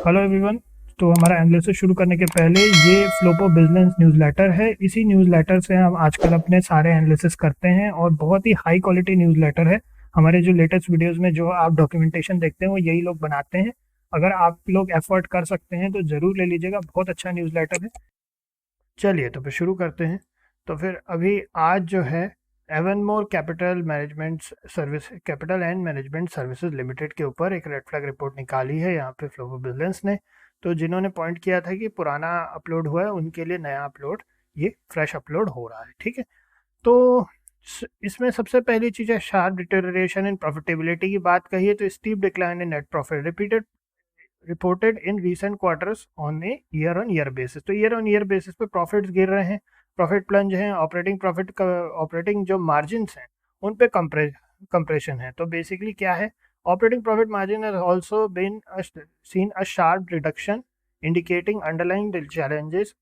Hello everyone. तो हमारा analysis शुरू करने के पहले ये फ्लोपो बिजनेस न्यूज़लेटर है। इसी न्यूज़लेटर से हम आजकल अपने सारे एनालिसिस करते हैं और बहुत ही हाई क्वालिटी न्यूज़लेटर है। हमारे जो लेटेस्ट वीडियोस में जो आप डॉक्यूमेंटेशन देखते हैं वो यही लोग बनाते हैं। अगर आप लोग एफर्ट कर सकते हैं तो ज़रूर ले लीजिएगा, बहुत अच्छा न्यूज़लेटर है। चलिए तो फिर शुरू करते हैं। तो फिर अभी आज जो है Avonmore capital and management services limited के ऊपर एक रेड फ्लैग रिपोर्ट निकाली है यहाँ पे फ्लोबो बिजनेस ने। तो जिन्होंने पॉइंट किया था कि पुराना अपलोड हुआ है उनके लिए नया अपलोड, ये फ्रेश अपलोड हो रहा है, ठीक है। तो इसमें सबसे पहली चीज़ है शार्प डिटेरियोरेशन इन प्रॉफिटेबिलिटी की बात कही है तो steep decline in net profit reported in recent quarters on year basis. तो ईयर ऑन ईयर बेसिस पे प्रॉफिट्स गिर रहे हैं, प्रॉफिट प्लंज हैं, ऑपरेटिंग प्रॉफिट का ऑपरेटिंग जो मार्जिन हैं उन पे कंप्रेशन है। तो बेसिकली क्या है, operating profit margin has also been seen a sharp reduction indicating underlying challenges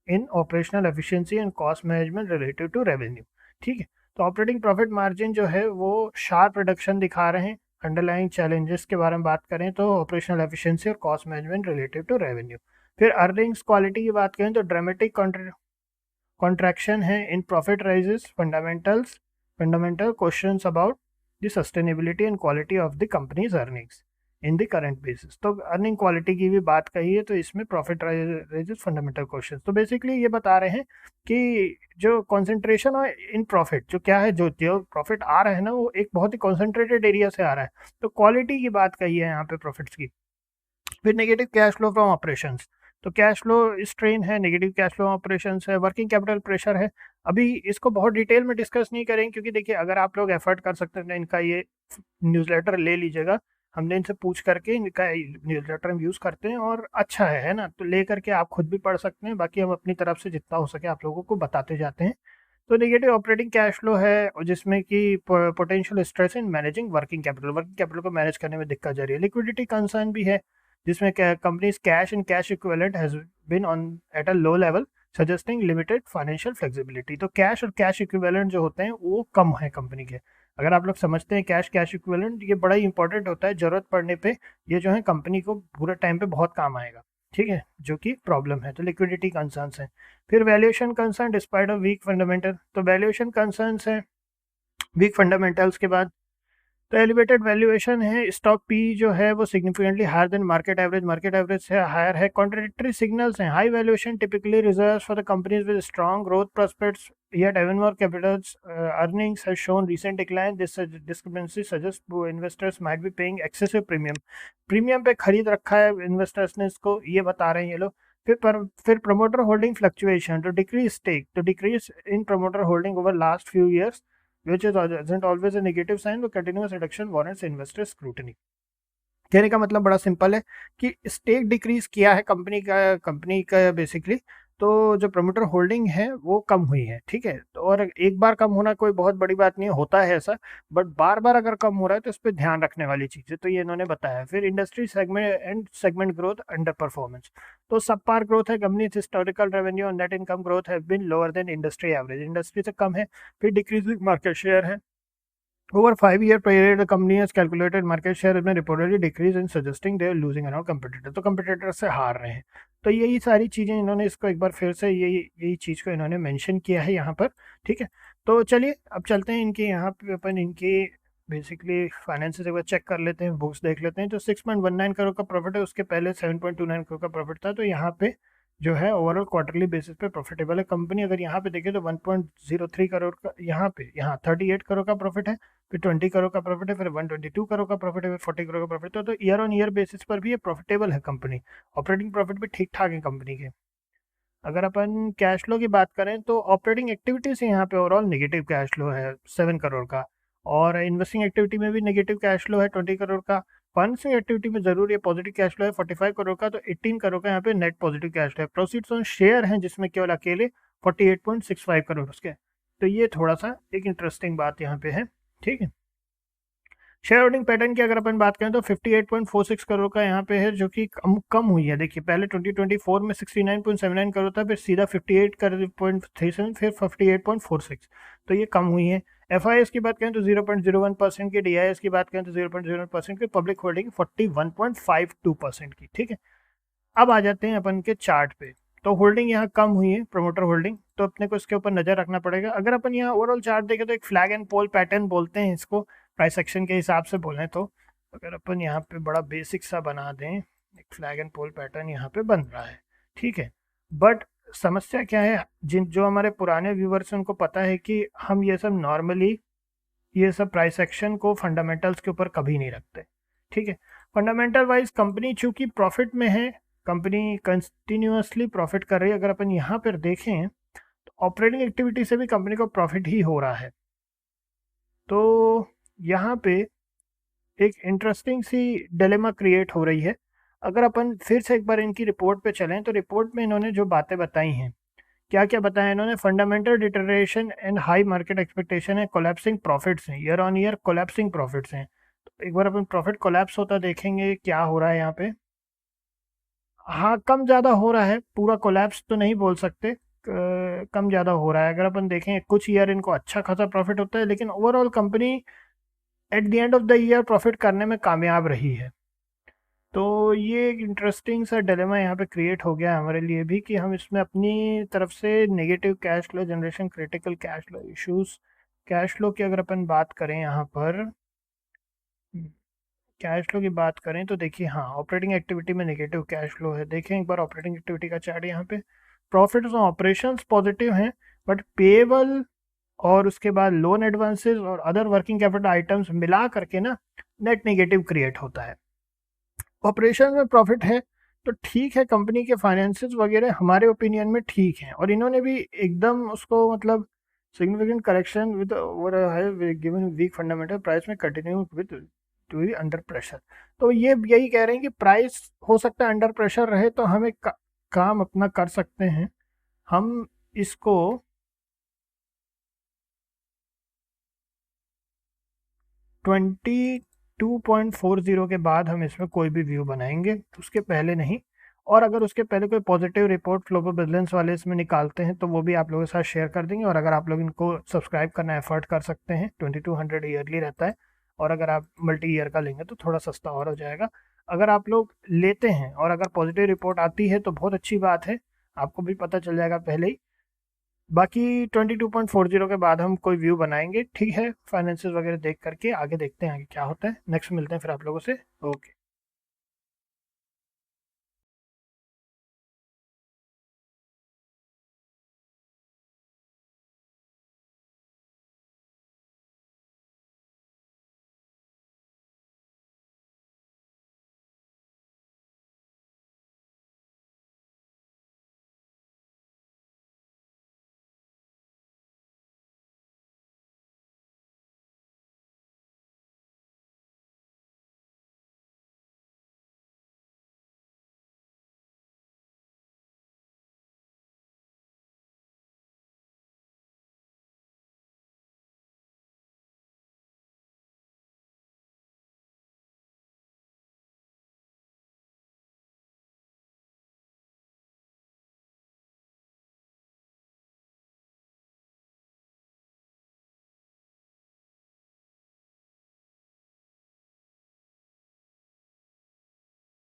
in operational efficiency and cost management related to revenue, ठीक है। तो ऑपरेटिंग प्रॉफिट मार्जिन जो है वो शार्प रिडक्शन दिखा रहे हैं। अंडरलाइंग चैलेंजेस के बारे में बात करें तो ऑपरेशनल एफिशिएंसी और cost management related to revenue. फिर अर्निंग्स क्वालिटी की बात करें तो ड्रामेटिक कॉन्ट्रैक्शन है in profit raises fundamental questions about the sustainability and quality of the company's earnings in the current basis. तो अर्निंग क्वालिटी की भी बात कही है तो इसमें प्रॉफिट राइजेस फंडामेंटल क्वेश्चंस। तो बेसिकली ये बता रहे हैं कि जो कंसंट्रेशन और इन प्रॉफिट जो क्या है, जो जो प्रॉफिट आ रहा है ना वो एक बहुत ही कॉन्सेंट्रेटेड एरिया से आ रहा है। तो क्वालिटी की बात कही है यहाँ पे प्रॉफिट्स की। फिर negative cash flow from operations, तो कैश फ्लो स्ट्रेन है, नेगेटिव कैश फ्लो ऑपरेशंस है, वर्किंग कैपिटल प्रेशर है। अभी इसको बहुत डिटेल में डिस्कस नहीं करेंगे क्योंकि देखिए अगर आप लोग एफर्ट कर सकते हैं इनका ये न्यूज़लेटर ले लीजिएगा। हमने इनसे पूछ करके इनका न्यूज़लेटर हम यूज़ करते हैं और अच्छा है ना, तो ले करके आप खुद भी पढ़ सकते हैं। बाकी हम अपनी तरफ से जितना हो सके आप लोगों को बताते जाते हैं। तो नेगेटिव ऑपरेटिंग कैश फ्लो है और जिसमें कि potential stress in managing working capital को मैनेज करने में दिक्कत जा रही है। लिक्विडिटी कंसर्न भी है जिसमें company's cash and cash equivalent has been on at a low level suggesting limited financial flexibility. तो कैश और कैश इक्विवेलेंट जो होते हैं वो कम है कंपनी के। अगर आप लोग समझते हैं कैश कैश इक्विवेलेंट ये बड़ा ही इंपॉर्टेंट होता है, जरूरत पड़ने पे ये जो है कंपनी को पूरे टाइम पे बहुत काम आएगा, ठीक है, जो कि प्रॉब्लम है। तो लिक्विडिटी कंसर्न्स हैं। फिर valuation concern despite of weak fundamental, तो वैल्यूएशन कंसर्न्स हैं वीक फंडामेंटल्स के बाद। तो एलिवेटेड वैल्यूएशन है, स्टॉक पी जो है वो significantly higher than market average से हायर है। कॉन्ट्रडिक्टरी सिग्नल्स हैं, high valuation typically reserves for the company's with strong growth prospects yet Evanmore Capital's earnings has shown recent decline. This discrepancy suggests investors might be paying excessive premium पे खरीद रखा है investors ने इसको, ये बता रहे हैं ये लोग। फिर प्रमोटर होल्डिंग फ्लक्चुएशन, तो decrease in promoter holding over last few years which isn't always a negative sign, but continuous reduction warrants investor scrutiny। कहने का मतलब बड़ा सिंपल है कि स्टेक डिक्रीज किया है कंपनी का बेसिकली, तो जो प्रमोटर होल्डिंग है वो कम हुई है, ठीक है। तो और एक बार कम होना कोई बहुत बड़ी बात नहीं होता है ऐसा, बट बार बार अगर कम हो रहा है तो इस पर ध्यान रखने वाली चीज़ है, तो ये इन्होंने बताया। फिर industry segment growth under performance, तो सब पार ग्रोथ है कंपनी, हिस्टोरिकल रेवेन्यू और net income growth have been lower than industry average, industry से कम है। फिर डिक्रीजिंग मार्केट शेयर है। Over 5-year period, the company has calculated market share में reportedly decrease in suggesting they are losing around competitor, तो competitor से हार रहे हैं। तो यही सारी चीज़ें इन्होंने इसको एक बार फिर से यही चीज़ को इन्होंने मेंशन किया है यहाँ पर, ठीक है। तो चलिए अब चलते हैं इनके यहाँ पे अपन इनके बेसिकली फाइनेंसेस एक बार चेक कर लेते हैं, बुक्स देख लेते हैं। तो 6.19 करोड़ का प्रॉफिट है, उसके पहले 7.29 करोड़ का प्रॉफिट था। तो यहाँ पे जो है ओवरऑल क्वार्टरली बेसिस पे प्रॉफिटेबल है कंपनी। अगर यहाँ पे देखें तो 1.03 करोड़ का, यहाँ 38 करोड़ का प्रॉफिट है, फिर 20 करोड़ का प्रॉफिट है, फिर 122 करोड़ का प्रॉफिट है, फिर 40 करोड़ का प्रॉफिट है। तो ईयर ऑन ईयर बेसिस पर भी ये प्रॉफिटेबल है कंपनी। ऑपरेटिंग प्रॉफिट भी ठीक ठाक है कंपनी के। अगर अपन कैश फ्लो की बात करें तो ऑपरेटिंग एक्टिविटी से यहाँ पे ओवरऑल नेगेटिव कैश फ्लो है 7 करोड़ का, और इन्वेस्टिंग एक्टिविटी में भी नेगेटिव कैश फ्लो है 20 करोड़ का। फाइनेंसिंग एक्टिविटी में जरूर ये पॉजिटिव कैश फ्लो है 45 करोड़ का, तो 18 करोड़ का यहाँ पे नेट पॉजिटिव कैश फ्लो है। प्रोसीड्स ऑन शेयर हैं जिसमें केवल अकेले 48.65 करोड़ उसके। तो ये थोड़ा सा एक इंटरेस्टिंग बात यहाँ पे है, ठीक है। शेयर होल्डिंग पैटर्न की अगर अपन बात करें तो 58.46 करोड़ का यहाँ पे है, जो कि कम हुई है। देखिए पहले 2024 में 69.79 करोड़ था, फिर सीधा 58.37, फिर 58.46, तो ये कम हुई है। एफ की बात करें तो 0.01% की, DIS की बात करें तो 0.01% की, पब्लिक होल्डिंग 41.52% की, ठीक है। अब आ जाते हैं अपन के चार्ट पे। तो होल्डिंग यहाँ कम हुई है, प्रोमोटर होल्डिंग, तो अपने को इसके ऊपर नज़र रखना पड़ेगा। अगर अपन यहाँ ओवरऑल चार्ट देखें तो एक फ्लैग एंड पोल पैटर्न बोलते हैं इसको, प्राइस एक्शन के हिसाब से बोलें तो। अगर अपन यहाँ पे बड़ा बेसिक सा बना दें, एक फ्लैग एंड पोल पैटर्न यहाँ पे बन रहा है, ठीक है। बट समस्या क्या है, जिन जो हमारे पुराने व्यूवर्स हैं उनको पता है कि हम ये सब नॉर्मली, ये सब प्राइस एक्शन को फंडामेंटल्स के ऊपर कभी नहीं रखते, ठीक है। फंडामेंटल वाइज कंपनी चूंकि प्रॉफिट में है, कंपनी कंटिन्यूसली प्रॉफिट कर रही है। अगर अपन यहाँ पर देखें तो ऑपरेटिंग एक्टिविटी से भी कंपनी को प्रॉफिट ही हो रहा है। तो यहाँ पे एक इंटरेस्टिंग सी डिलेमा क्रिएट हो रही है। अगर अपन फिर से एक बार इनकी रिपोर्ट पे चलें तो रिपोर्ट में इन्होंने जो बातें बताई हैं, क्या क्या बताया इन्होंने, fundamental deterioration and high market expectation है, कोलैप्सिंग प्रॉफिट्स हैं, year on year collapsing profits हैं। तो एक बार अपन प्रॉफिट कोलैप्स होता देखेंगे क्या हो रहा है यहाँ पे। हाँ, कम ज़्यादा हो रहा है, पूरा कोलैप्स तो नहीं बोल सकते, कम ज़्यादा हो रहा है। अगर अपन देखें कुछ ईयर इनको अच्छा खासा प्रॉफिट होता है, लेकिन overall company at the end of the year profit करने में कामयाब रही है। तो ये एक इंटरेस्टिंग सा डिलेमा यहाँ पे क्रिएट हो गया हमारे लिए भी, कि हम इसमें अपनी तरफ से negative cash flow generation, critical cash flow issues, cash flow की अगर अपन बात करें यहाँ पर, कैश फ्लो की बात करें तो देखिए, हाँ ऑपरेटिंग एक्टिविटी में नेगेटिव कैश फ्लो है। देखें एक बार ऑपरेटिंग एक्टिविटी का चार्ट यहाँ पे, प्रॉफिट ऑन ऑपरेशंस पॉजिटिव हैं, बट पेएबल और उसके बाद लोन एडवांसेस और अदर वर्किंग कैपिटल आइटम्स मिला करके ना नेट नेगेटिव क्रिएट होता है। ऑपरेशन में प्रॉफिट है तो ठीक है, कंपनी के फाइनेंसेस वगैरह हमारे ओपिनियन में ठीक हैं, और इन्होंने भी एकदम उसको मतलब सिग्निफिकेंट करेक्शन विद है गिवन वीक फंडामेंटल प्राइस में continue with to be under pressure. तो ये यही कह रहे हैं कि प्राइस हो सकता है अंडर प्रेशर रहे, तो हम एक काम अपना कर सकते हैं, हम इसको 22.40 के बाद हम इसमें कोई भी व्यू बनाएंगे, उसके पहले नहीं। और अगर उसके पहले कोई पॉजिटिव रिपोर्ट फ्लो बैलेंस वाले इसमें निकालते हैं तो वो भी आप लोगों के साथ शेयर कर देंगे। और अगर आप लोग इनको सब्सक्राइब करना एफर्ट कर सकते हैं, 2200 ईयरली रहता है, और अगर आप मल्टी ईयर का लेंगे तो थोड़ा सस्ता और हो जाएगा। अगर आप लोग लेते हैं और अगर पॉजिटिव रिपोर्ट आती है तो बहुत अच्छी बात है, आपको भी पता चल जाएगा पहले ही। बाकी 22.40 के बाद हम कोई व्यू बनाएंगे, ठीक है, फाइनेंसेस वगैरह देख करके आगे देखते हैं आगे क्या होता है। नेक्स्ट मिलते हैं फिर आप लोगों से, ओके।